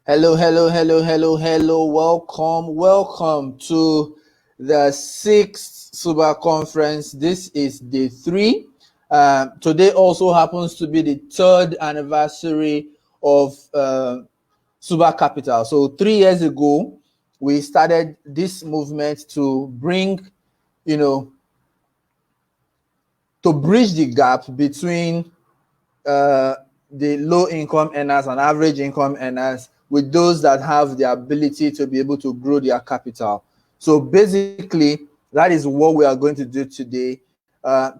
Hello, hello, hello, hello, hello. Welcome to the sixth SUBA conference. This is day 3. Today also happens to be the 3rd anniversary of SUBA Capital. So 3 years ago, we started this movement to bring, to bridge the gap between the low income earners and average income earners with those that have the ability to be able to grow their capital. So basically, that is what we are going to do today.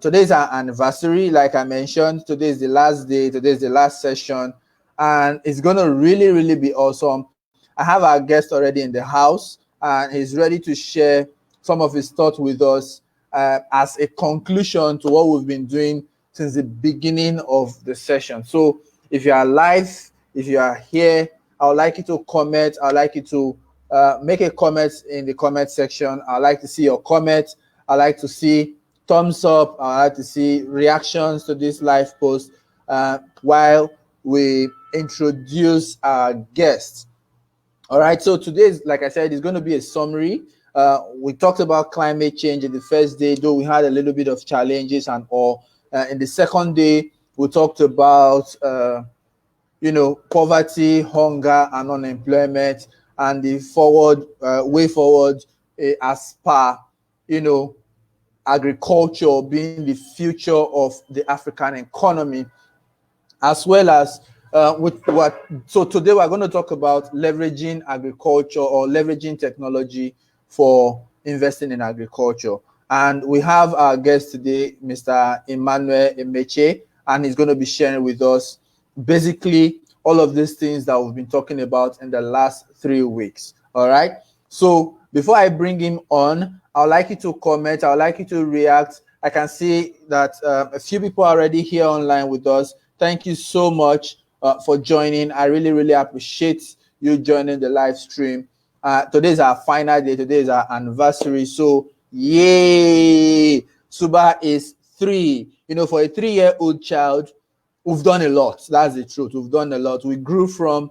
Today is our anniversary, like I mentioned. Today is the last day. Today is the last session, and it's going to really be awesome. I have our guest already in the house, and he's ready to share some of his thoughts with us as a conclusion to what we've been doing since the beginning of the session. So if you are live, if you are here, I would like you to comment. I'd like you to make a comment in the comment section. I'd like to see your comment. I'd like to see thumbs up. I'd like to see reactions to this live post while we introduce our guests. All right, so today, like I said, is going to be a summary. We talked about climate change in the first day, though we had a little bit of challenges and all. In the second day, we talked about, poverty, hunger, and unemployment, and the way forward as per, agriculture being the future of the African economy, as well as so today we're going to talk about leveraging agriculture or leveraging technology for investing in agriculture. And we have our guest today, Mr. Emmanuel Emechete, and he's going to be sharing with us basically all of these things that we've been talking about in the last 3 weeks. All right. So before I bring him on, I would like you to comment. I would like you to react. I can see that a few people are already here online with us. Thank you so much for joining. I really appreciate you joining the live stream. Today is our final day. Today is our anniversary. So, yay! SUBA is 3. For a 3-year-old child, we've done a lot. That's the truth. We've done a lot. We grew from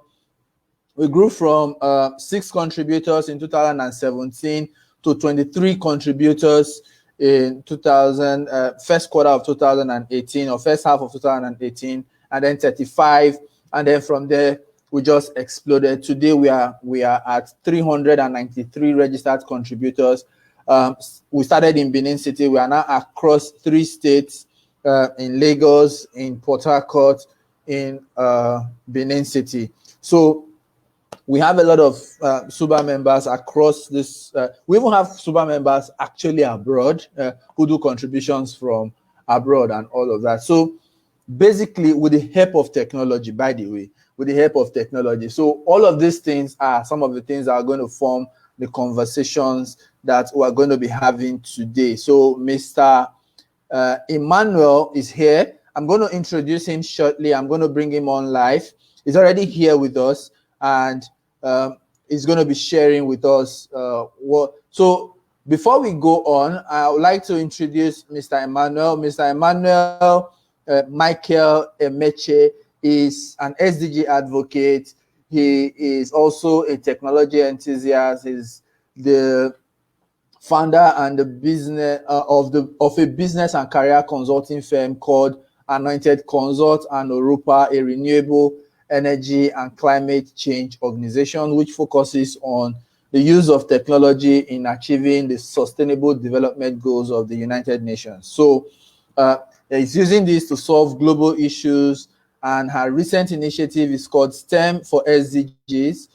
6 contributors in 2017 to 23 contributors in first quarter of 2018 or first half of 2018, and then 35, and then from there we just exploded. Today we are at 393 registered contributors. We started in Benin City. We are now across 3 states, in Lagos, in Port Harcourt, in Benin City. So we have a lot of SUBA members across this. We even have SUBA members actually abroad who do contributions from abroad and all of that. So basically, with the help of technology, by the way, with the help of technology. So all of these things are some of the things that are going to form the conversations that we're going to be having today. So Mr. Emmanuel is here. I'm going to introduce him shortly. I'm going to bring him on live. He's already here with us, and he's going to be sharing with us So before we go on, I would like to introduce Mr. Emmanuel. Mr. Emmanuel Michael Emechete is an SDG advocate. He is also a technology enthusiast. He's the founder and the business of a business and career consulting firm called Anointed Consult and Europa, a renewable energy and climate change organization which focuses on the use of technology in achieving the sustainable development goals of the United Nations. So he's using this to solve global issues, and her recent initiative is called STEM for SDGs.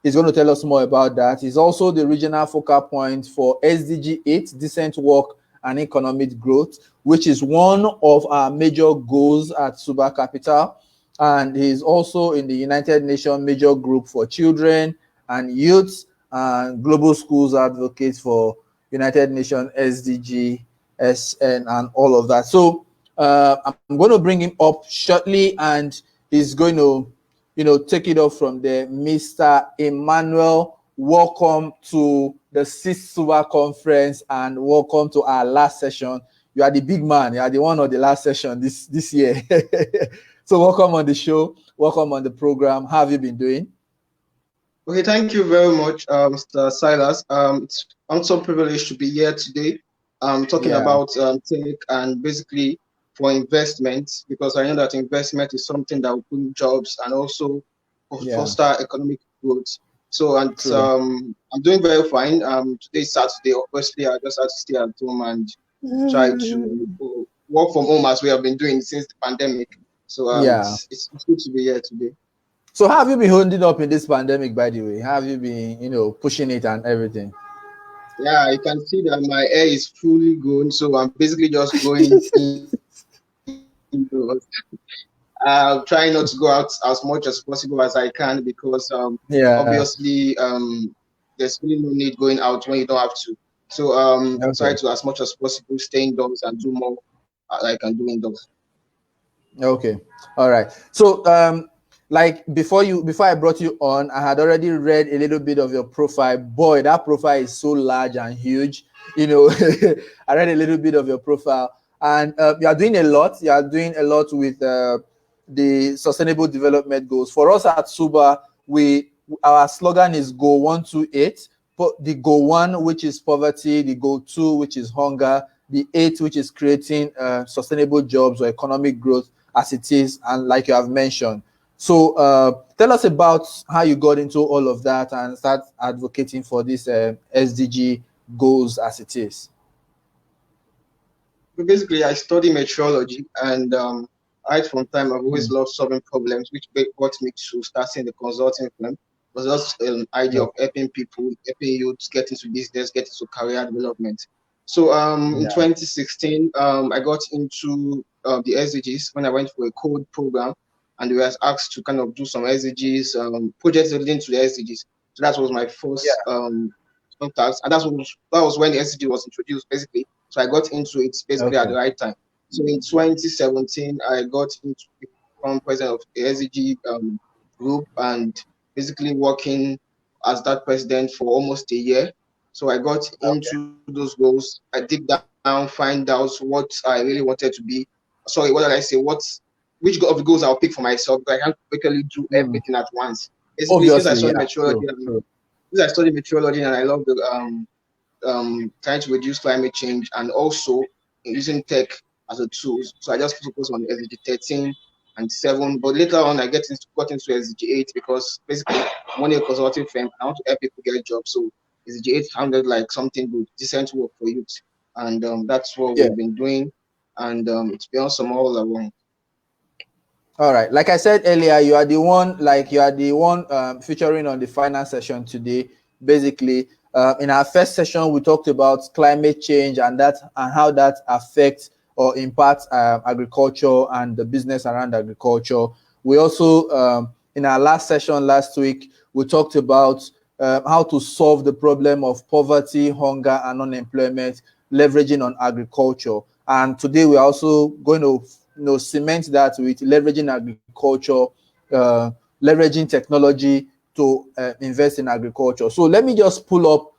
He's going to tell us more about that. He's also the regional focal point for SDG 8, decent work and economic growth, which is one of our major goals at SUBA Capital. And he's also in the United Nations Major Group for Children and Youth and Global Schools Advocates for United Nations SDG, SN, and all of that. So I'm going to bring him up shortly, and he's going to, take it off from there. Mr. Emmanuel, welcome to the 6th SUBA conference, and welcome to our last session. You are the big man. You are the one of the last session this year. So welcome on the show. Welcome on the program. How have you been doing? Okay, thank you very much, Mr. Silas. I'm so privileged to be here today, talking Yeah, about tech and basically for investment, because I know that investment is something that will bring jobs and also yeah, foster economic growth. So, and true. I'm doing very fine. Today is Saturday. Obviously, I just had to stay at home and try to work from home as we have been doing since the pandemic. So, Yeah. it's good to be here today. So how have you been holding up in this pandemic, by the way? How have you been, pushing it and everything? Yeah, you can see that my hair is fully grown, so I'm basically just going indoors. I'm trying not to go out as much as possible as I can because Yeah. obviously there's really no need going out when you don't have to. So try Okay. to as much as possible stay indoors and do more I can do indoors. Okay. All right. So like before I brought you on, I had already read a little bit of your profile. Boy, that profile is so large and huge. You know, I read a little bit of your profile, and you are doing a lot. You are doing a lot with the sustainable development goals. For us at SUBA, we our slogan is Goal 128. The Goal 1, which is poverty, the Goal 2, which is hunger, the 8, which is creating sustainable jobs or economic growth as it is, and like you have mentioned. So tell us about how you got into all of that and start advocating for this SDG goals as it is. So basically, I study meteorology, and right from time I've always Mm. loved solving problems, which brought me to starting the consulting firm. It was just an idea of Okay. helping people, helping youth get into business, get into career development. So in Yeah. 2016, I got into the SDGs when I went for a code program, and we were asked to kind of do some SDGs projects relating to the SDGs. So that was my first Yeah. contact, and that was when the SDG was introduced, basically. So I got into it basically at Okay. the right time. So in 2017, I got into become president of the SDG group and basically working as that president for almost a year. So I got Okay. into those goals. I dig down, find out what I really wanted to be. Sorry, what did I say? Which of the goals I'll pick for myself? Because I can't basically do Mm. everything at once. Basically, Obviously, yeah. True. True. since I studied meteorology and I love the trying to reduce climate change and also using tech as a tool. So I just focus on SDG 13 and 7. But later on, got into SDG 8 because basically I'm only a consulting firm. I want to help people get jobs. So SDG 8 sounded like something good, decent work for youth. And that's what Yeah. we've been doing. And it's been awesome all along. All right. Like I said earlier, you are the one featuring on the final session today. Basically, in our first session, we talked about climate change and how that affects or impacts agriculture and the business around agriculture. We also, in our last session last week, we talked about how to solve the problem of poverty, hunger, and unemployment, leveraging on agriculture. And today, we're also going to cement that with leveraging agriculture, leveraging technology to invest in agriculture. So let me just pull up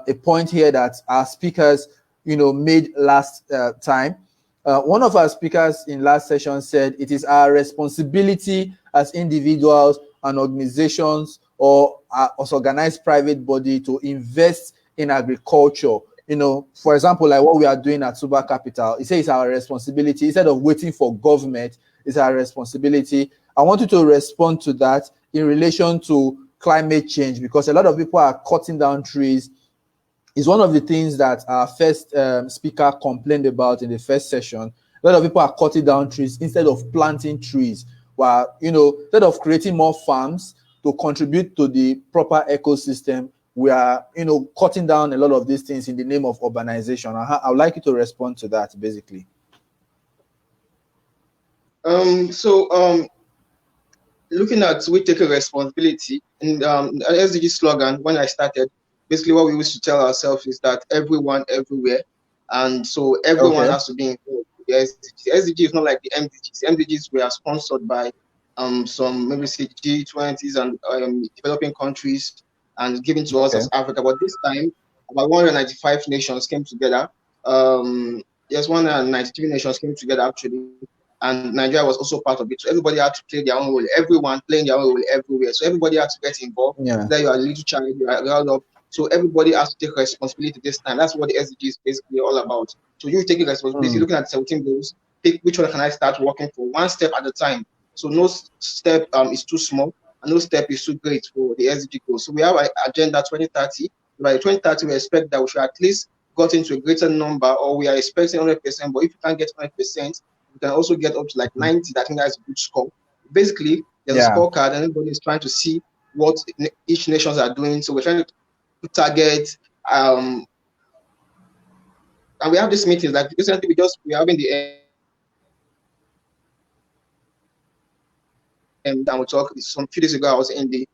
a point here that our speakers made last time. One of our speakers in last session said it is our responsibility as individuals and organizations or as organized private body to invest in agriculture. For example, like what we are doing at SUBA Capital, it says it's our responsibility. Instead of waiting for government, it's our responsibility. I want you to respond to that in relation to climate change, because a lot of people are cutting down trees. Is one of the things that our first speaker complained about in the first session. A lot of people are cutting down trees instead of planting trees. While, instead of creating more farms to contribute to the proper ecosystem, we are, cutting down a lot of these things in the name of urbanization. I would like you to respond to that, basically. So looking at we take a responsibility in the SDG slogan when I started, basically what we used to tell ourselves is that everyone everywhere, and so everyone Okay. has to be involved with the SDG. SDG is not like the MDGs. MDGs were sponsored by some maybe say G20s and developing countries and given to us as Okay. Africa. But this time, about 195 nations came together. Yes, 193 nations came together actually and Nigeria was also part of it. So everybody had to play their own role. Everyone playing their own role everywhere. So everybody had to get involved. Yeah. Whether you are a little child, you are grown up. So everybody has to take responsibility this time. That's what the SDG is basically all about. So you're taking responsibility, looking at 17 goals, pick which one can I start working for, one step at a time. So no step is too small, and no step is too great for the SDG goals. So we have an agenda 2030. By 2030, we expect that we should at least got into a greater number, or we are expecting 100%. But if you can't get 100%, you can also get up to like 90. I think that's a good score. Basically, there's a scorecard, and everybody is trying to see what each nations are doing. So we're trying to target, and we have these meetings. Like recently, we're having the and we talk. Some few days ago, I was in the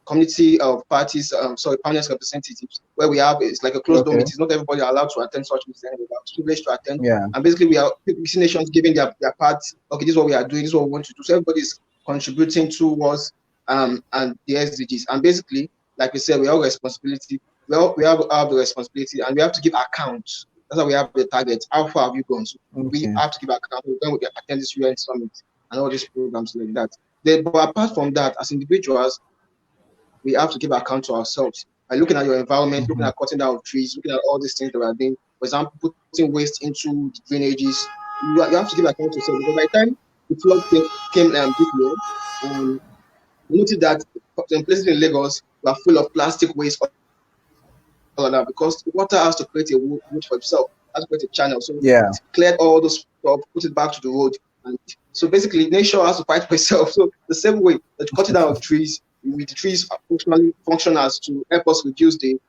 community of parties, panel representatives, where we have, it's like a closed door meeting. Not everybody are allowed to attend such meetings, and we are privileged to attend. Yeah. And basically, we see nations giving their part. Okay, this is what we are doing. This is what we want to do. So everybody's contributing towards and the SDGs. And basically, like we said, we have responsibility. Well, we have the responsibility, and we have to give accounts. That's why we have the target. How far have you gone? So we have to give account when we attend this UN summit and all these programs like that. But apart from that, as individuals, we have to give account to ourselves by looking at your environment, looking at cutting down trees, looking at all these things that we are doing. For example, putting waste into the drainages. You have to give account to yourself, because by the time the flood came this year, we noticed that some places in Lagos were full of plastic waste, all of that, because the water has to create a route for itself, has to create a channel. So it cleared all those stuff, put it back to the road. And so basically, nature has to fight for itself. So the same way that cutting down of trees, with the trees function as to help us reduce the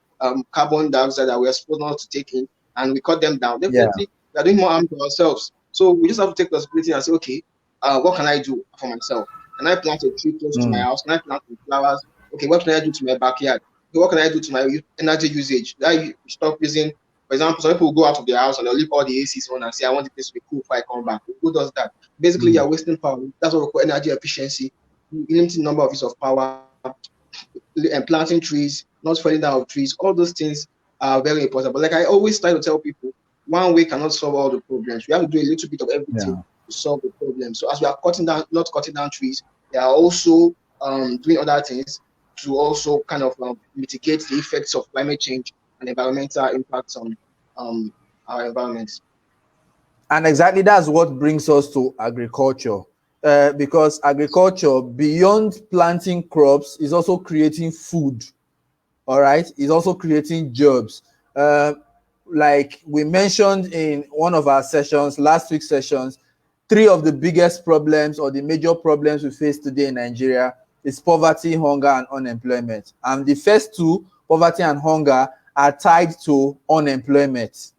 carbon dioxide that we are supposed not to take in, and we cut them down. Definitely, we are doing more harm to ourselves. So we just have to take responsibility and say, okay, what can I do for myself? Can I plant a tree close to my house? Can I plant some flowers? Okay, what can I do to my backyard? Okay, what can I do to my energy usage? I stop using, for example, some people will go out of their house and they'll leave all the ACs on and say, I want this to be cool before I come back. Who does that? Basically, you're wasting power. That's what we call energy efficiency, limiting number of uses of power, and planting trees, not falling down of trees. All those things are very important. But like I always try to tell people, one way cannot solve all the problems. We have to do a little bit of everything to solve the problem. So as we are not cutting down trees, they are also doing other things to also kind of mitigate the effects of climate change and environmental impacts on our environment. And exactly that's what brings us to agriculture. Because agriculture, beyond planting crops, is also creating food. All right, it's also creating jobs. Like we mentioned in one of our sessions, last week's sessions, 3 of the biggest problems or the major problems we face today in Nigeria is poverty, hunger, and unemployment. And the first 2, poverty and hunger, are tied to unemployment.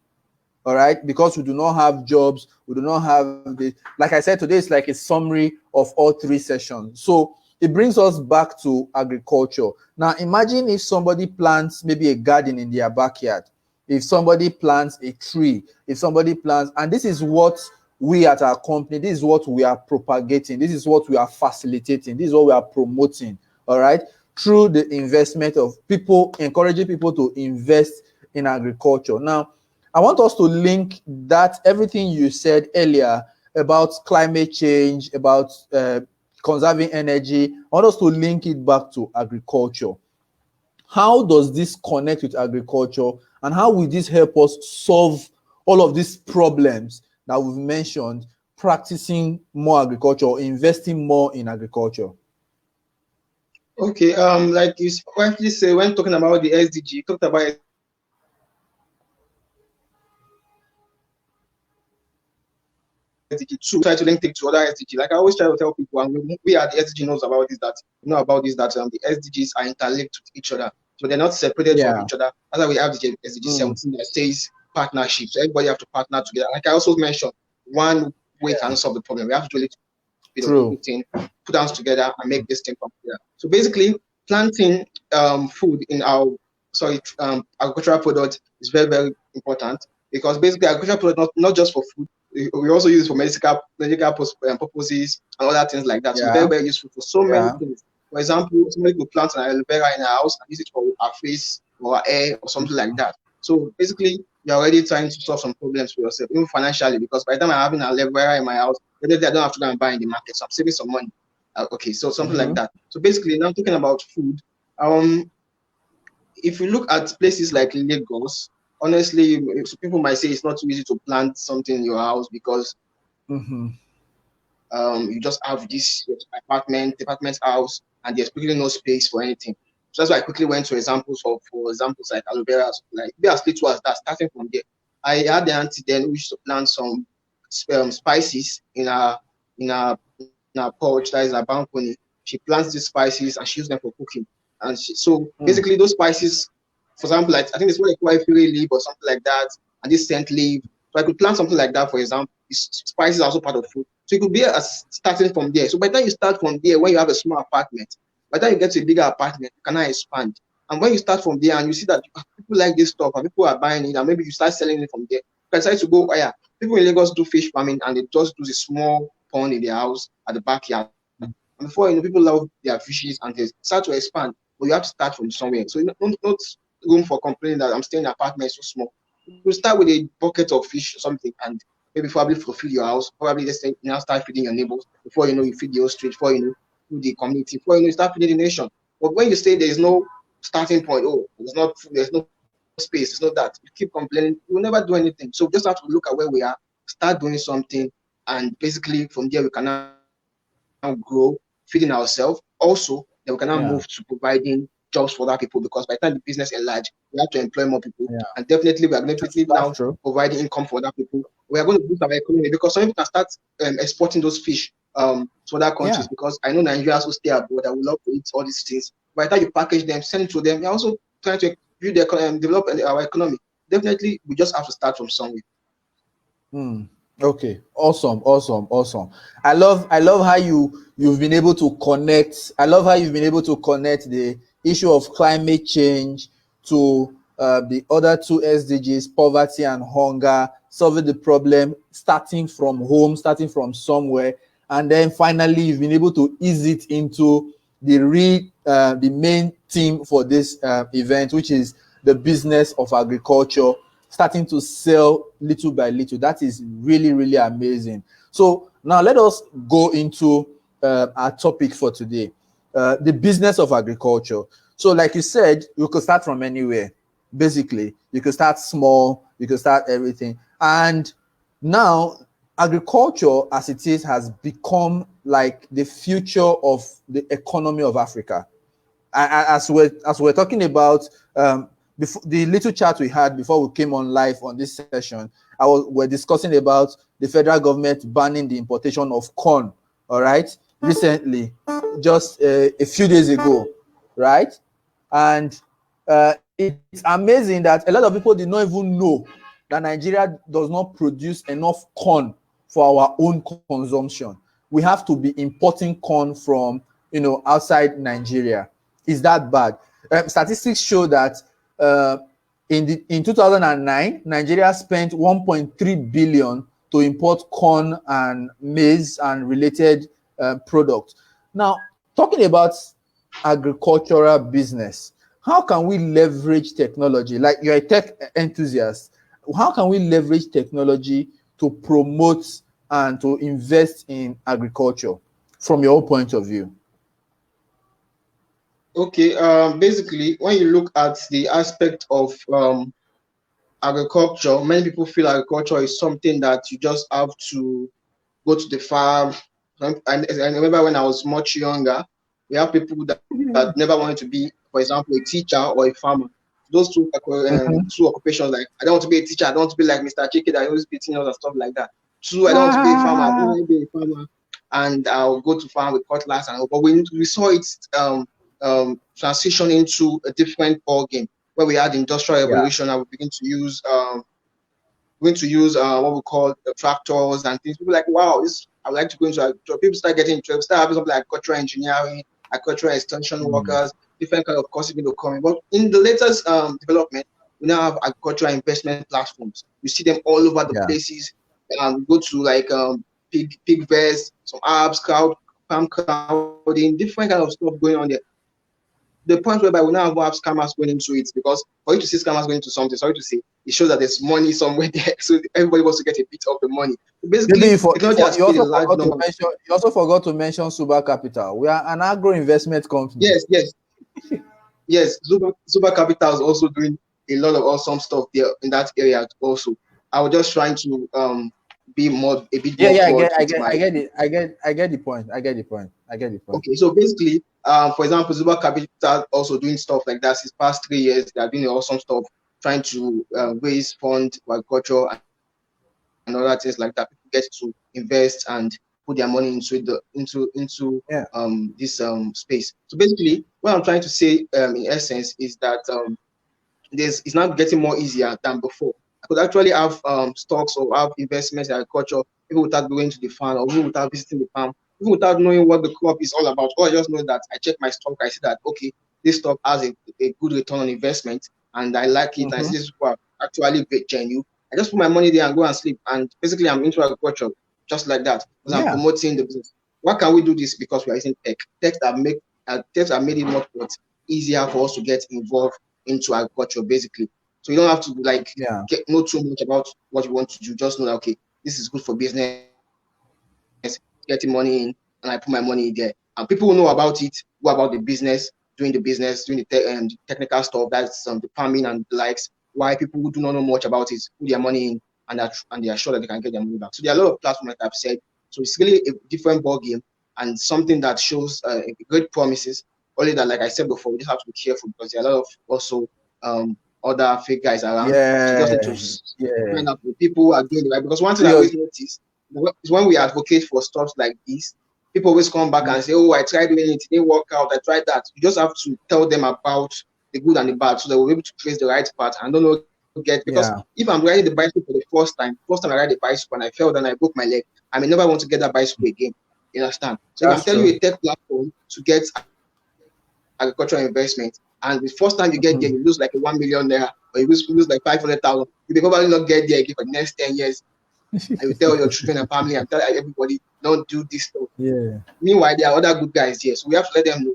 All right, because we do not have jobs, we do not have the, like I said, today is like a summary of all 3 sessions. So it brings us back to agriculture. Now imagine if somebody plants maybe a garden in their backyard, if somebody plants a tree, if somebody plants, and this is what we at our company, this is what we are propagating, this is what we are facilitating, this is what we are promoting, all right, through the investment of people, encouraging people to invest in agriculture. Now, I want us to link that everything you said earlier about climate change, about conserving energy, I want us to link it back to agriculture. How does this connect with agriculture, and how will this help us solve all of these problems that we've mentioned, practicing more agriculture, investing more in agriculture? Okay, like you rightly say, when talking about the SDG, you talked about SDG 2, try to link it to other SDG. Like I always try to tell people, and we at the SDG knows about this, that the SDGs are interlinked with each other. So they're not separated from each other. That's why we have the SDG 17 that says partnership. So everybody have to partner together. Like I also mentioned, one way cannot solve the problem. We have to do a little bit of everything, put hands together and make this thing come together. So basically, planting food in our agricultural product is very, very important, because basically agricultural product not just for food, we also use it for medical purposes and other things like that. So it's very, very useful for so many things. For example, somebody could plant an aloe vera in a house and use it for our face or our hair or something like that. So basically, you're already trying to solve some problems for yourself, even financially, because by the time I'm having an aloe vera in my house, Whether I don't have to go and buy in the market, so I'm saving some money. Okay, so something like Mm-hmm. that. So basically, now talking about food, if you look at places like Lagos, honestly, so people might say it's not too easy to plant something in your house because Mm-hmm. you just have this apartment house, and there's really no space for anything. So that's why I quickly went to examples for examples like aloe vera, like be as little as that. Starting from there, I had the auntie then who used to plant some spices in our porch, that is our balcony. She plants these spices and she uses them for cooking. And so Mm. basically those spices, for example, like I think it's what they call a fury leaf or something like that, and this scent leaf. So I could plant something like that, for example. Spices are also part of food. So it could be starting from there. So by the time you start from there, when you have a small apartment, by the time you get to a bigger apartment, you cannot expand. And when you start from there and you see that people like this stuff and people are buying it, and maybe you start selling it from there, you can decide to go, oh yeah, people in Lagos do fish farming and they just do a small pond in their house at the backyard. And before you know, people love their fishes and they start to expand. But you have to start from somewhere. So not room for complaining that I'm staying in an apartment so small. You start with a bucket of fish or something and maybe probably fulfill your house. Probably just now start feeding your neighbors. Before you know, you feed the whole street. Before you know, feed the community. Before you know, you start feeding the nation. But when you say there is no starting point, oh, there's no space, there's no that. You keep complaining, you will never do anything. So we just have to look at where we are, start doing something, and basically from there we can now grow, feeding ourselves. Also, then we can now Yeah. move to providing jobs for other people because by the time the business enlarge, we have to employ more people. Yeah. And definitely we are definitely That's now true. providing income for other people. We are going to boost our economy because some people can start exporting those fish to other Yeah. countries because I know Nigerians who stay abroad that would love to eat all these things. By the time you package them, send it to them, you're also trying to build the economy, develop our economy. Definitely, we just have to start from somewhere. Mm. Okay. Awesome. Awesome. Awesome. I love how you've been able to connect. I love how you've been able to connect the issue of climate change to the other two SDGs, poverty and hunger, solving the problem, starting from home, starting from somewhere, and then finally you've been able to ease it into the main theme for this event, which is the business of agriculture, starting to sell little by little. That is really, really amazing. So now let us go into our topic for today, the business of agriculture. So like you said, you could start from anywhere. Basically, you could start small, you could start everything. And now agriculture as it is has become like the future of the economy of Africa. As we're talking about before the little chat we had before we came on live on this session, we're discussing about the federal government banning the importation of corn, all right, recently, just a few days ago, right? And it's amazing that a lot of people did not even know that Nigeria does not produce enough corn for our own consumption. We have to be importing corn from outside Nigeria. Is that bad? Statistics show that in 2009, Nigeria spent 1.3 billion to import corn and maize and related products. Now, talking about agricultural business, how can we leverage technology? Like you're a tech enthusiast, how can we leverage technology to promote and to invest in agriculture from your point of view? Okay, basically, when you look at the aspect of agriculture, many people feel agriculture is something that you just have to go to the farm. And I remember when I was much younger, we have people that never wanted to be, for example, a teacher or a farmer. Those two occupations, like I don't want to be a teacher, I don't want to be like Mr. Chike that always beating us and stuff like that. Two, I don't want to be a farmer, I don't want to be a farmer, and I'll go to farm with cutlass and all. But we saw it transition into a different ball game where we had the industrial Yeah. revolution and we begin to use what we call tractors and things. People are like, wow, I would like to go into agriculture. People start getting into it, start having something like agricultural engineering, agricultural extension workers, different kind of courses to come in. But in the latest development, we now have agricultural investment platforms. You see them all over the Yeah. places. Go to like Pigvest, some apps, palm crowding, different kind of stuff going on there. the point whereby we now have scammers going into it, because for you to see scammers going into something, sorry to say, it shows that there's money somewhere there. So everybody wants to get a bit of the money. Basically, Maybe technology has played a large number. you also forgot to mention SUBA Capital. We are an agro-investment company. Yes. SUBA Capital is also doing a lot of awesome stuff there in that area also. I was just trying to be a bit more broad. I get the point. Okay, so basically, for example, SUBA Capital also doing stuff like that. These past 3 years, they are doing awesome stuff, trying to raise funds for agriculture and other things like that. People get to invest and put their money into this space. So basically, what I'm trying to say in essence is that it's now getting more easier than before. I could actually have stocks or have investments in agriculture even without going to the farm, or even without visiting the farm, even without knowing what the crop is all about. Or I just know that I check my stock, I see that okay, this stock has a good return on investment, and I like it, and this is what actually genuine. I just put my money there and go and sleep. And basically, I'm into agriculture just like that, because I'm promoting the business. Why can we do this? Because we are using tech. Tech that made it much easier for us to get involved into agriculture, basically. So you don't have to know too much about what you want to do. Just know that okay, this is good for business, getting money in, and I put my money there. And people who know about it, who about the business, doing the technical stuff, that's the farming and the likes. Why people who do not know much about it put their money in, and they are sure that they can get their money back. So there are a lot of platforms, like I've said. So it's really a different ball game, and something that shows great promises. Only that, like I said before, we just have to be careful, because there are a lot of also other fake guys around. So just need to find out the people who are doing it right. Because one thing I always notice is when we advocate for stuff like this, people always come back and say, "Oh, I tried doing it, it didn't work out. I tried that." You just have to tell them about the good and the bad, so they will be able to trace the right path and don't know because if I'm riding the bicycle for the first time I ride the bicycle and I fell and I broke my leg, I may never want to get that bicycle again. You understand? So if I'm telling you a tech platform to get agricultural investment, and the first time you get there, you lose like 1 million naira, or you lose like 500,000, you may probably not get there again for the next 10 years. And you tell your children and family and tell everybody, don't do this stuff. Meanwhile, there are other good guys here, so we have to let them know.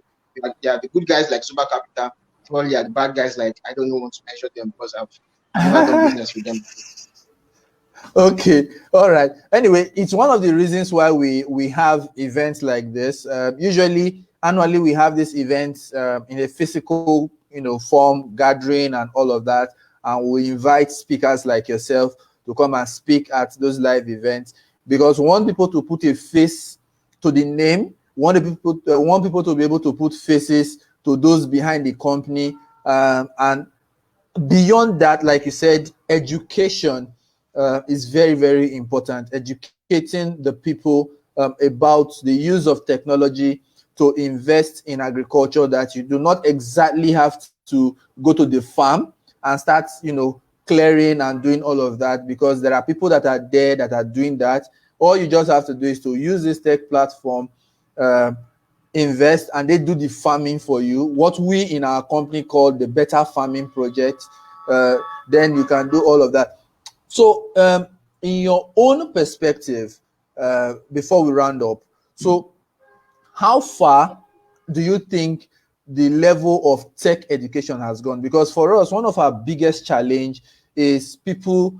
There are the good guys like SUBA Capital, probably are the bad guys like I don't know want to measure them because I've never done business with them. Okay, all right. Anyway, it's one of the reasons why we have events like this. Usually, annually, we have these events in a physical, form, gathering and all of that, and we invite speakers like yourself to come and speak at those live events, because we want people to put a face to the name. We want people to be able to put faces to those behind the company, and beyond that, like you said, education is very, very important. Educating the people about the use of technology to invest in agriculture, that you do not exactly have to go to the farm and start, clearing and doing all of that, because there are people that are there that are doing that. All you just have to do is to use this tech platform, invest, and they do the farming for you, what we in our company call the Better Farming Project. Then you can do all of that. So in your own perspective, before we round up, so how far do you think the level of tech education has gone? Because for us, one of our biggest challenge is people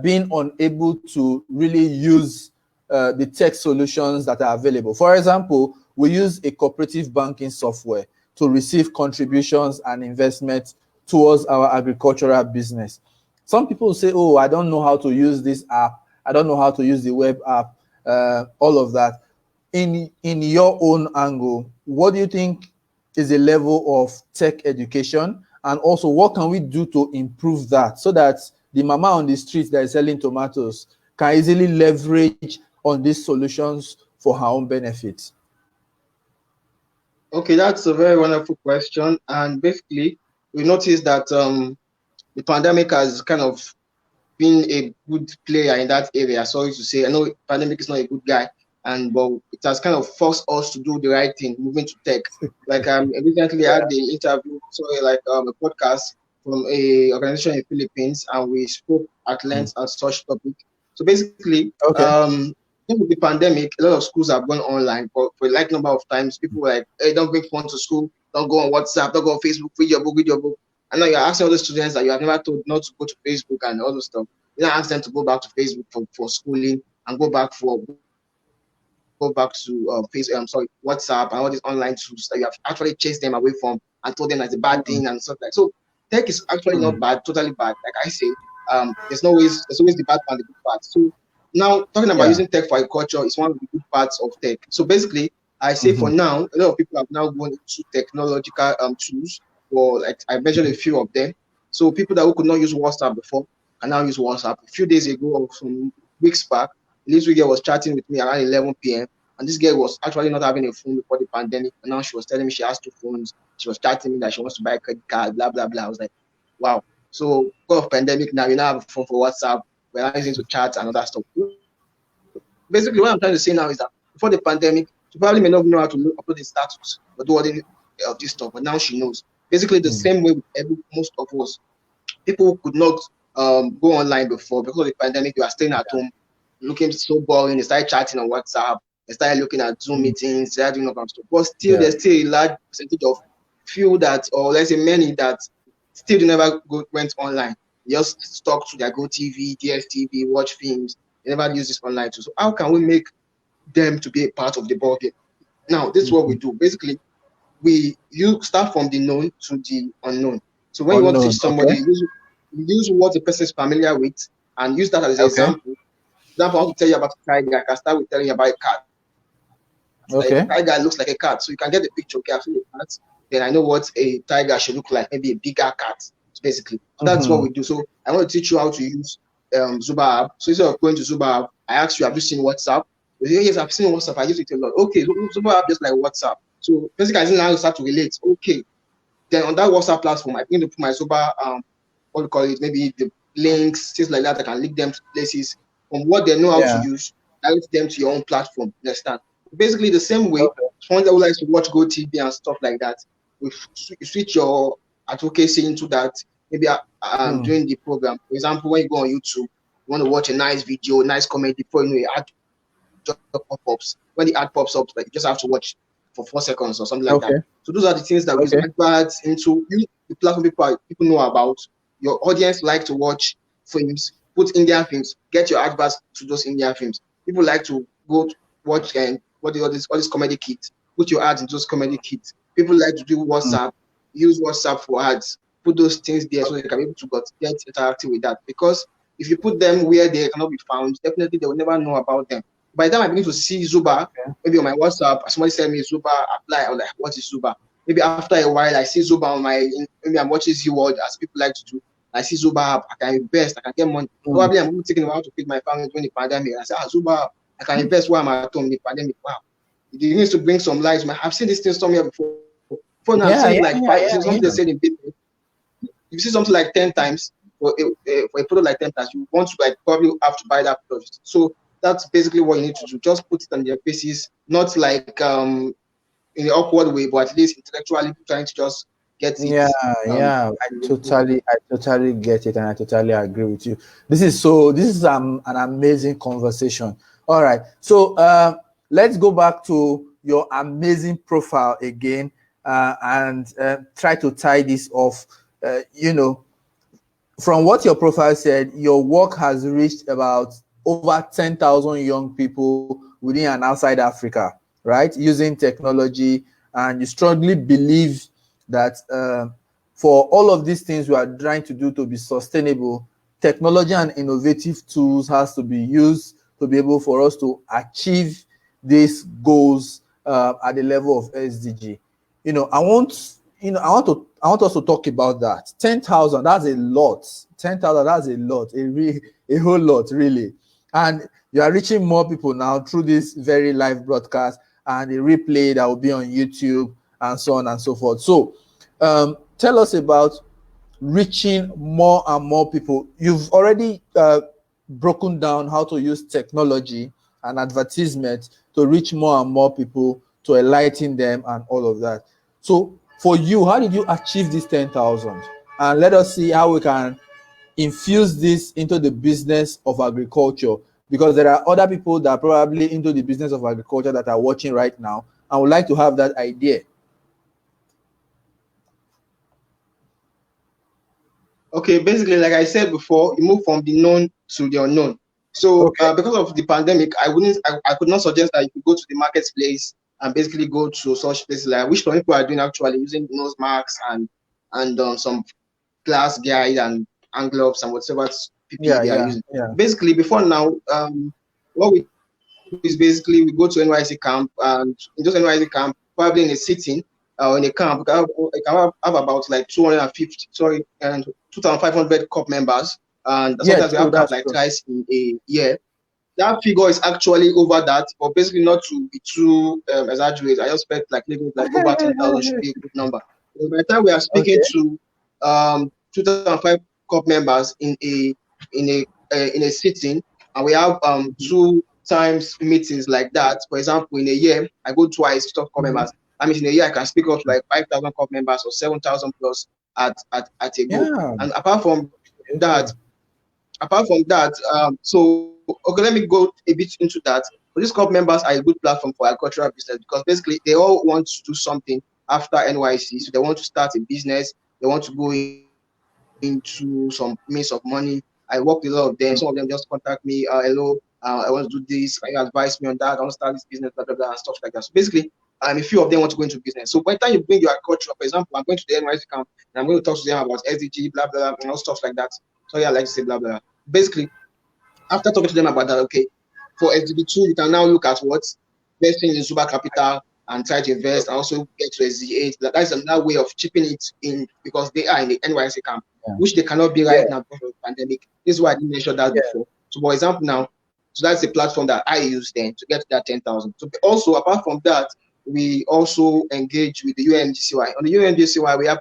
being unable to really use the tech solutions that are available. For example, we use a cooperative banking software to receive contributions and investments towards our agricultural business. Some people say, "Oh, I don't know how to use this app. I don't know how to use the web app," all of that. In your own angle, what do you think is the level of tech education? And also, what can we do to improve that, so that the mama on the street that is selling tomatoes can easily leverage on these solutions for her own benefit? Okay, that's a very wonderful question. And basically, we noticed that the pandemic has kind of been a good player in that area. Sorry to say, I know pandemic is not a good guy, but it has kind of forced us to do the right thing, moving to tech. Like recently had the interview, a podcast from a organization in Philippines, and we spoke at length on such topic. So basically, with the pandemic, a lot of schools have gone online for a like number of times. People were like, hey, don't bring phone to school, don't go on WhatsApp, don't go on Facebook, read your book. And now you're asking all the students that you have never told not to go to Facebook and all those stuff. You don't ask them to go back to Facebook for schooling and go back to WhatsApp and all these online tools that you have actually chased them away from and told them that's a bad thing and stuff like that. So tech is actually not bad, totally bad. Like I say, there's always the bad part and the good part. So now talking about using tech for agriculture is one of the good parts of tech. So basically, I say for now, a lot of people have now gone into technological tools. For like I mentioned a few of them. So people that who could not use WhatsApp before can now use WhatsApp. A few days ago or some weeks back, this girl was chatting with me around 11 p.m. and this girl was actually not having a phone before the pandemic. And now she was telling me she has 2 phones. She was chatting me that she wants to buy a credit card, blah blah blah. I was like, wow. So because of pandemic now, you now have a phone for WhatsApp. We're not using to chat and other stuff. Basically, what I'm trying to say now is that before the pandemic, she probably may not know how to upload the status or do all of this stuff, but now she knows. Basically, the same way with most of us. People could not go online before because of the pandemic. They were staying at home, looking so boring. They started chatting on WhatsApp. They started looking at Zoom meetings. They started doing all kinds of stuff. But still, there's still a large percentage of few that, or let's say many that, still never went online. They just stuck to their Go TV, DSTV, watch films. They never use this online too. So how can we make them to be a part of the ballgame? Now, this is what we do. Basically, you start from the known to the unknown. So when you want to teach somebody, you use what the person is familiar with and use that as an example. For example, I want to tell you about a tiger. I can start with telling you about a cat. Like a tiger looks like a cat. So you can get the picture. Okay, I've seen a cat. Then I know what a tiger should look like, maybe a bigger cat, basically. So that's what we do. So I want to teach you how to use SUBA app. So instead of going to SUBA app, I ask you, have you seen WhatsApp? You say, yes, I've seen WhatsApp. I use it a lot. Okay, so SUBA app just like WhatsApp. So basically, I now start to relate. Okay, then on that WhatsApp platform, I begin to put my SUBA, what we call it, maybe the links, things like that. I can link them to places from what they know how to use, direct them to your own platform. You understand? Basically, the same way, someone that would like to watch Go TV and stuff like that, we switch your advocacy into that. Maybe during the program, for example, when you go on YouTube, you want to watch a nice video, nice comedy, before you know it, ad just pop-ups. When the ad pops up, like you just have to watch for 4 seconds or something like that. So those are the things that we adverts into the platform people know about. Your audience like to watch films, put Indian films, get your adverts to those Indian films. People like to go to watch and all this comedy kits, put your ads into those comedy kits. People like to do WhatsApp, use WhatsApp for ads, put those things there so they can be able to get interactive with that. Because if you put them where they cannot be found, definitely they will never know about them. By the time I begin to see SUBA, maybe on my WhatsApp, somebody send me SUBA, apply, I'm like, what is SUBA? Maybe after a while, I see SUBA on maybe I'm watching Z-World, as people like to do. I see SUBA app, I can invest, I can get money. Probably I'm thinking about how to feed my family during the pandemic. I say, SUBA, I can invest while I'm at home in the pandemic. Wow. It needs to bring some light. I've seen this thing somewhere before. Before now, I've seen it like 5 times. Something they said in business. You see something like 10 times for a product like 10 times, you want to like probably have to buy that product. So that's basically what you need to do. Just put it on their faces, not like in an awkward way, but at least intellectually trying to just get it. I totally get it, and I totally agree with you. This is an amazing conversation. All right, so let's go back to your amazing profile again and try to tie this off. From what your profile said, your work has reached about over 10,000 young people within and outside Africa, right? Using technology, and you strongly believe that for all of these things we are trying to do to be sustainable, technology and innovative tools has to be used to be able for us to achieve these goals at the level of SDG. I want us to talk about that. 10,000, that's a lot. 10,000, that's a lot, a whole lot, really. And you are reaching more people now through this very live broadcast and the replay that will be on YouTube and so on and so forth. So tell us about reaching more and more people. You've already broken down how to use technology and advertisement to reach more and more people, to enlighten them and all of that. So for you, how did you achieve this 10,000? And let us see how we can infuse this into the business of agriculture. because there are other people that are probably into the business of agriculture that are watching right now and would like to have that idea. Okay, basically, like I said before, you move from the known to the unknown. So because of the pandemic, I could not suggest that you could go to the marketplace and basically go to such places like which some people are doing actually using nose masks and some glass guide and hand gloves and whatever PPE they are using. Basically, before now, what we do is basically we go to NYC camp, and in those NYC camp, probably in a sitting or in a camp, we can have about like 2,500 COP members, and sometimes we have camp like twice in a year. That figure is actually over that, but basically not to be too exaggerated. I expect like maybe like over 10,000 should be a good number. So by the time we are speaking to 2,500 COP members in a sitting, and we have 2 times meetings like that. For example, in a year, I go twice to talk COP members. That means in a year I can speak up to like 5,000 COP members or 7,000 plus at a go. And apart from that, so okay, let me go a bit into that. So these COP members are a good platform for agricultural business because basically they all want to do something after NYC. So they want to start a business, they want to go into some means of money. I work with a lot of them. Some of them just contact me, hello, I want to do this, can you advise me on that? I want to start this business, blah, blah, blah, and stuff like that. So basically, a few of them want to go into business. So by the time you bring your agriculture, for example, I'm going to the NYC camp and I'm going to talk to them about SDG, blah, blah, blah, and all stuff like that. So yeah, I like to say blah, blah. Basically, after talking to them about that, okay, for SDG2, you can now look at what investing in SUBA Capital and try to invest and also get to SDG8. That's another way of chipping it in because they are in the NYC camp, which they cannot be right now because of the pandemic. This is why I didn't mention that before. So, for example, now, so that's the platform that I use then to get to that 10,000. So, also, apart from that, we also engage with the UNGCY. On the UNGCY, we have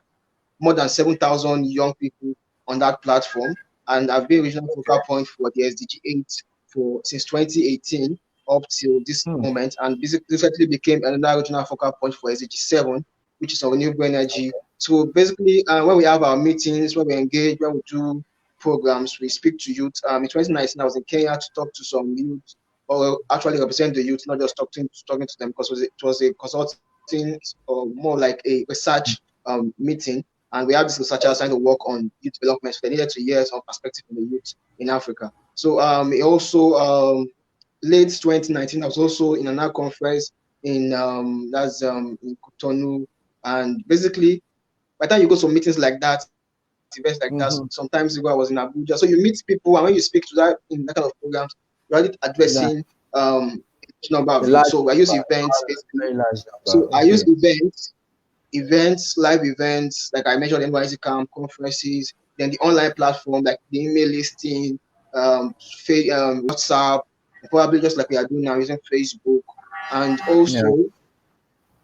more than 7,000 young people on that platform, and I've been regional focal point for the SDG8 since 2018 up till this moment, and recently became another regional focal point for SDG7, which is on renewable energy. So basically, when we have our meetings, when we engage, when we do programs, we speak to youth. In 2019, I was in Kenya to talk to some youth, or actually represent the youth, not just talking to them, because it was a consulting or more like a research meeting. And we have these researchers trying to work on youth development. So they needed to hear some perspective from the youth in Africa. So also late 2019, I was also in another conference in in Cotonou. And basically, by the time you go to meetings like that, events like that, sometimes ago I was in Abuja. So you meet people, and when you speak to that in that kind of programs, you're already addressing number of people. So I use events basically. So I use events, live events, like I mentioned, NYC camp, conferences, then the online platform, like the email listing, WhatsApp, probably just like we are doing now, using Facebook, and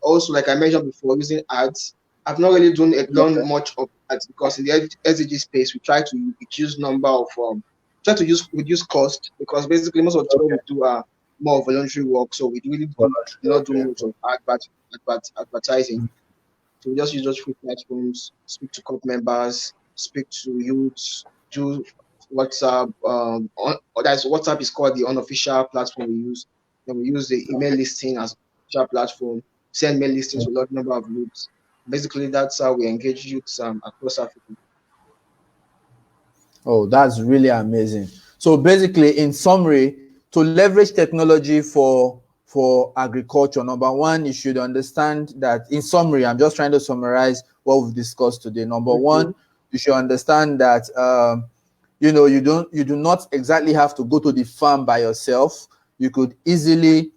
also like I mentioned before, using ads. I've not really done much of ads because in the SDG space, we try to reduce number of reduce cost, because basically most of the what we do are more voluntary work, so we really do not do much of advertising. So we just use those free platforms, speak to COP members, speak to youths, do WhatsApp. WhatsApp is called the unofficial platform we use. Then we use the email listing as official platform, send mail listings to a large number of youths. Basically, that's how we engage youths across Africa. Oh, that's really amazing. So basically, in summary, to leverage technology for agriculture, number one, you should understand that, in summary, I'm just trying to summarize what we've discussed today. Number one, you should understand that you do not exactly have to go to the farm by yourself. You could easily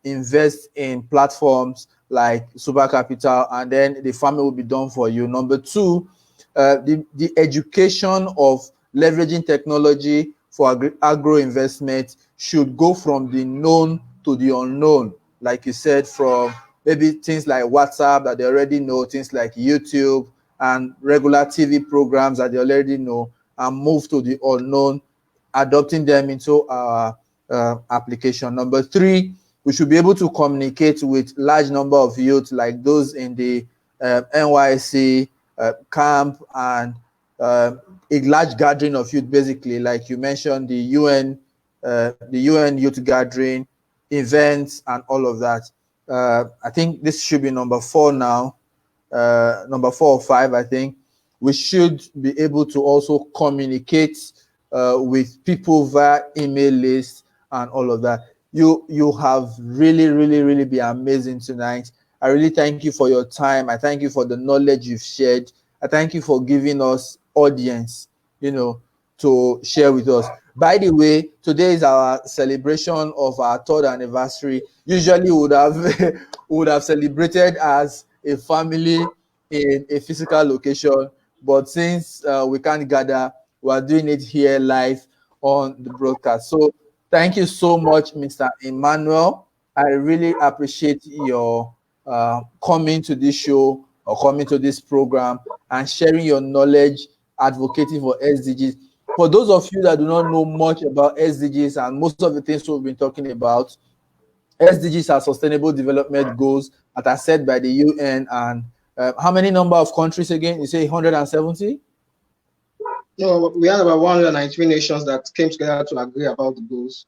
invest in platforms like SUBA Capital, and then the farming will be done for you. Number two, the education of leveraging technology for agro-investment should go from the known to the unknown. Like you said, from maybe things like WhatsApp that they already know, things like YouTube and regular TV programs that they already know, and move to the unknown, adopting them into our application. Number three, we should be able to communicate with large number of youth, like those in the NYC camp, and a large gathering of youth, basically, like you mentioned, the UN the UN Youth Gathering, events, and all of that. I think this should be number 4 now, number 4 or 5, I think. We should be able to also communicate with people via email lists and all of that. You have really been amazing tonight. I really thank you for your time. I thank you for the knowledge you've shared. I thank you for giving us audience, to share with us. By the way, today is our celebration of our 3rd anniversary. Usually would have celebrated as a family in a physical location, but since we can't gather, we are doing it here live on the broadcast. So thank you so much, Mr. Emmanuel. I really appreciate your coming to this show or coming to this program and sharing your knowledge, advocating for SDGs. For those of you that do not know much about SDGs and most of the things we've been talking about, SDGs are Sustainable Development Goals that are set by the UN. And how many number of countries again? You say 170? No, we had about 193 nations that came together to agree about the goals.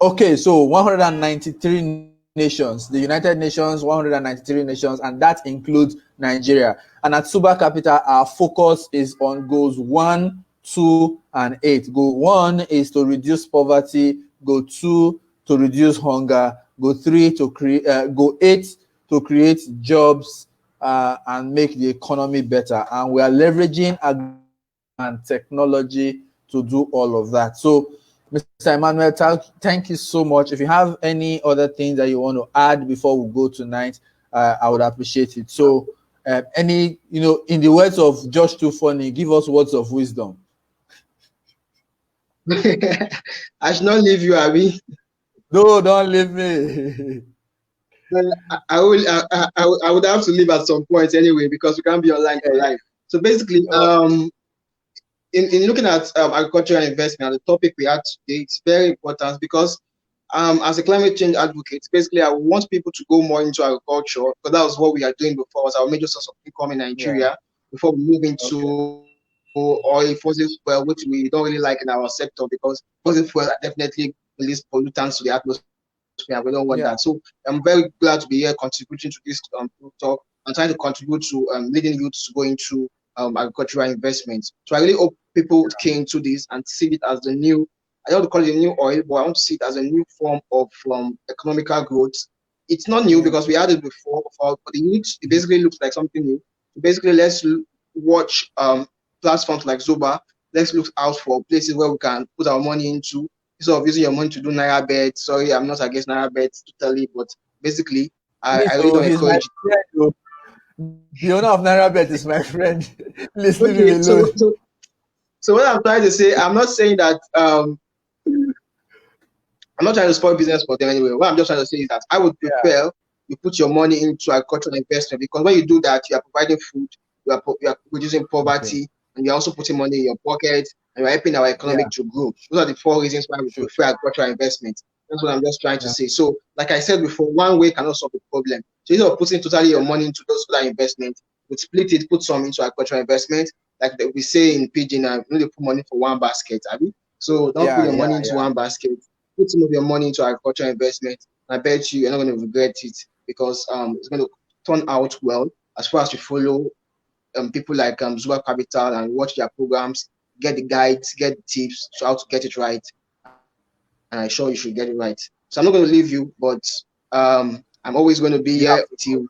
Okay, so 193 nations, the United Nations, 193 nations, and that includes Nigeria. And at SUBA Capital, our focus is on goals 1, 2, and 8. Goal 1 is to reduce poverty. Goal 2 to reduce hunger. Goal 3 to create. Goal 8 to create jobs and make the economy better. And we are leveraging and technology to do all of that. So, Mr. Emmanuel, thank you so much. If you have any other things that you want to add before we go tonight, I would appreciate it. So, in the words of Josh Too Funny, give us words of wisdom. I should not leave you, Abi. No, don't leave me. I would have to leave at some point anyway, because we can't be online for life. So basically, in looking at agricultural investment, the topic we had today, it's very important because as a climate change advocate, basically I want people to go more into agriculture, because that was what we are doing before, was our major source of income in Nigeria, before we move into oil, fossil fuel, which we don't really like in our sector, because fossil fuel definitely release pollutants to the atmosphere. We don't want that. So I'm very glad to be here contributing to this talk and trying to contribute to leading youths to go into agricultural investments. So I really hope people key into this and see it as the new, I don't want to call it a new oil, but I want to see it as a new form of economical growth. It's not new because we had it before, but the youth, it basically looks like something new. So basically, let's watch platforms like SUBA. Let's look out for places where we can put our money into, instead of using your money to do Naira bet. Sorry, I'm not against Naira bet totally, but basically, I really don't encourage it. The owner of Naira bet is my friend. Please leave Okay, him alone. So what I'm trying to say, I'm not saying that I'm not trying to spoil business for them anyway. What I'm just trying to say is that I would prefer you put your money into agricultural investment, because when you do that, you are providing food, you are reducing poverty, and you're also putting money in your pocket, and you're helping our economy to grow. Those are the 4 reasons why we prefer agricultural investment. That's what I'm just trying to say. So, like I said before, one way cannot solve the problem. So instead of putting totally your money into those other investments, we split it, put some into agricultural investment. Like we say in Pidgin, you need to put money for one basket, Abby. So don't put your money into one basket. Put some of your money into agricultural investment. I bet you're not going to regret it, because it's going to turn out well as far as you follow people like SUBA Capital and watch their programs, get the guides, get the tips to how to get it right. And I'm sure you should get it right. So I'm not going to leave you, but I'm always going to be here till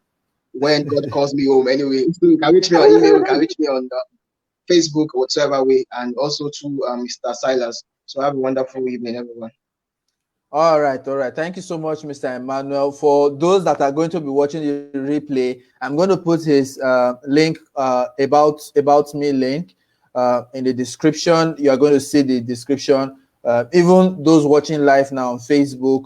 when God calls me home. Anyway, you can reach me on email, you can reach me on Facebook or whatever way, and also to Mr. Silas. So have a wonderful evening, everyone. All right. Thank you so much, Mr. Emmanuel. For those that are going to be watching the replay, I'm going to put his link, about me link, in the description. You are going to see the description. Even those watching live now on Facebook,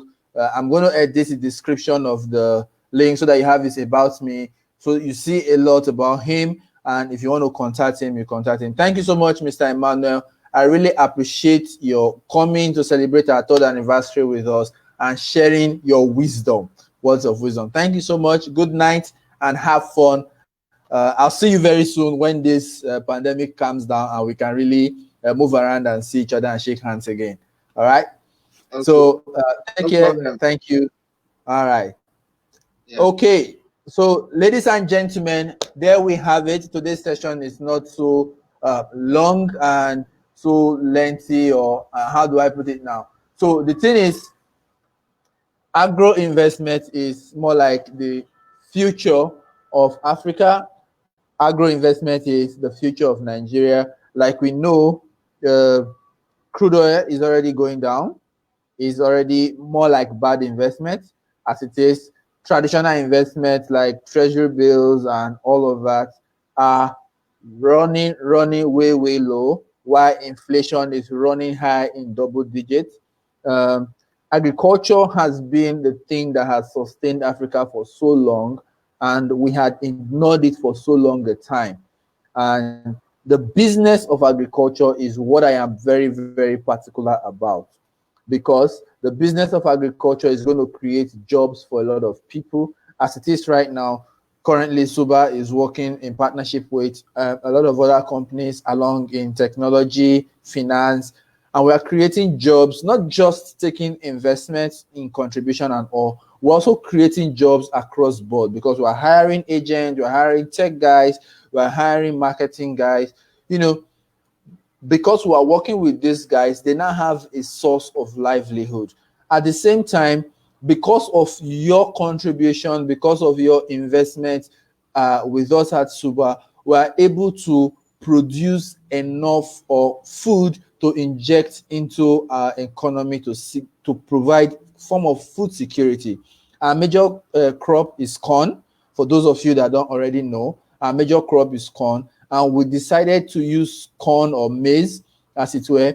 I'm going to edit the description of the link so that you have his about me. So you see a lot about him. And if you want to contact him, you contact him. Thank you so much, Mr. Emmanuel. I really appreciate your coming to celebrate our 3rd anniversary with us and sharing your wisdom, words of wisdom. Thank you so much. Good night and have fun. I'll see you very soon when this pandemic calms down and we can really move around and see each other and shake hands again. All right? Okay. So take No care. problem. Thank you. All right. Yeah. Okay. So, ladies and gentlemen, there we have it. Today's session is not so long and so lengthy, or how do I put it now? So, the thing is, agro-investment is more like the future of Africa. Agro-investment is the future of Nigeria. Like we know, crude oil is already going down. Is already more like bad investment as it is. Traditional investments like treasury bills and all of that are running way low, while inflation is running high in double digits. Agriculture has been the thing that has sustained Africa for so long, and we had ignored it for so long a time. And the business of agriculture is what I am very particular about, because the business of agriculture is going to create jobs for a lot of people. As it is right now, currently SUBA is working in partnership with a lot of other companies along in technology, finance, and we are creating jobs, not just taking investments in contribution and all. We're also creating jobs across board, because we're hiring agents, we're hiring tech guys, we're hiring marketing guys. You know, because we are working with these guys, they now have a source of livelihood. At the same time, because of your contribution, because of your investment with us at SUBA, we are able to produce enough or food to inject into our economy to provide form of food security. Our major crop is corn. For those of you that don't already know, our major crop is corn, and we decided to use corn or maize, as it were,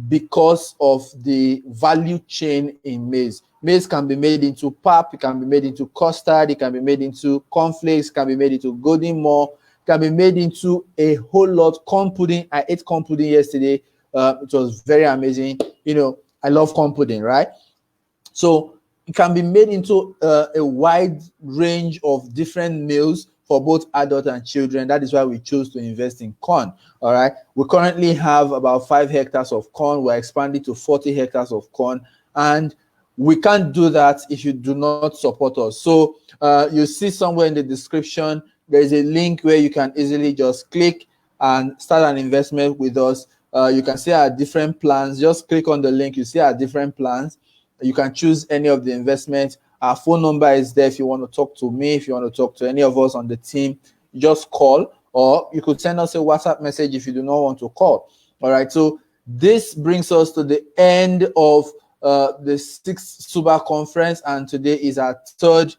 because of the value chain in maize. Maize can be made into pap, it can be made into custard, it can be made into cornflakes, can be made into golden morn, can be made into a whole lot. Corn pudding, I ate corn pudding yesterday. It was very amazing. You know, I love corn pudding, right? So it can be made into a wide range of different meals for both adults and children. That is why we chose to invest in corn. All right. We currently have about 5 hectares of corn. We're expanding to 40 hectares of corn. And we can't do that if you do not support us. So you see somewhere in the description, there is a link where you can easily just click and start an investment with us. You can see our different plans. Just click on the link. You see our different plans. You can choose any of the investments. Our phone number is there if you want to talk to me, if you want to talk to any of us on the team. You just call, or you could send us a WhatsApp message if you do not want to call. All right. So this brings us to the end of the 6th SUBA conference, and today is our 3rd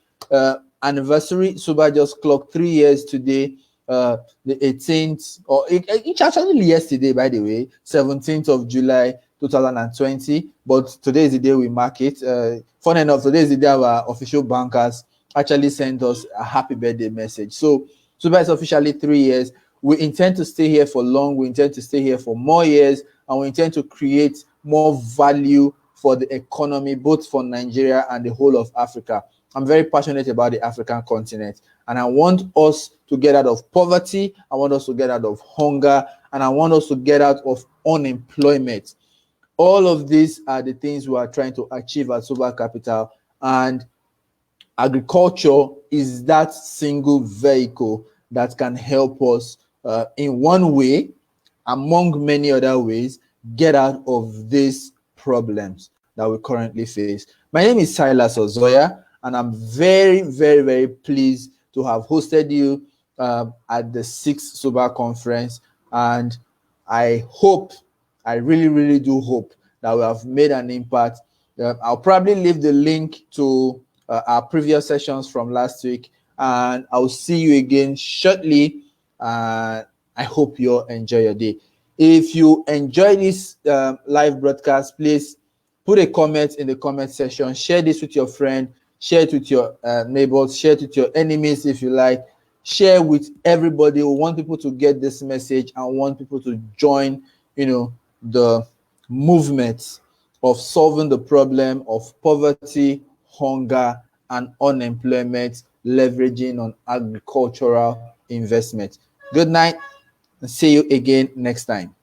anniversary. SUBA just clocked 3 years today. The 18th, or it's actually yesterday, by the way, 17th of July 2020, but today is the day we mark it. Fun enough, today is the day our official bankers actually sent us a happy birthday message. So SUBA is officially 3 years. We intend to stay here for long. We intend to stay here for more years, and we intend to create more value for the economy, both for Nigeria and the whole of Africa. I'm very passionate about the African continent, and I want us to get out of poverty. I want us to get out of hunger, and I want us to get out of unemployment. All of these are the things we are trying to achieve at SUBA Capital, and agriculture is that single vehicle that can help us in one way, among many other ways, get out of these problems that we currently face. My name is Silas OZOYA, and I'm very pleased to have hosted you at the 6th SUBA conference. And I hope, I really do hope that we have made an impact. I'll probably leave the link to our previous sessions from last week, and I'll see you again shortly. I hope you'll enjoy your day. If you enjoy this live broadcast, please put a comment in the comment section. Share this with your friend. Share it with your neighbors. Share it with your enemies if you like. Share with everybody. We want people to get this message and want people to join, the movement of solving the problem of poverty, hunger, and unemployment, leveraging on agricultural investment. Good night, and see you again next time.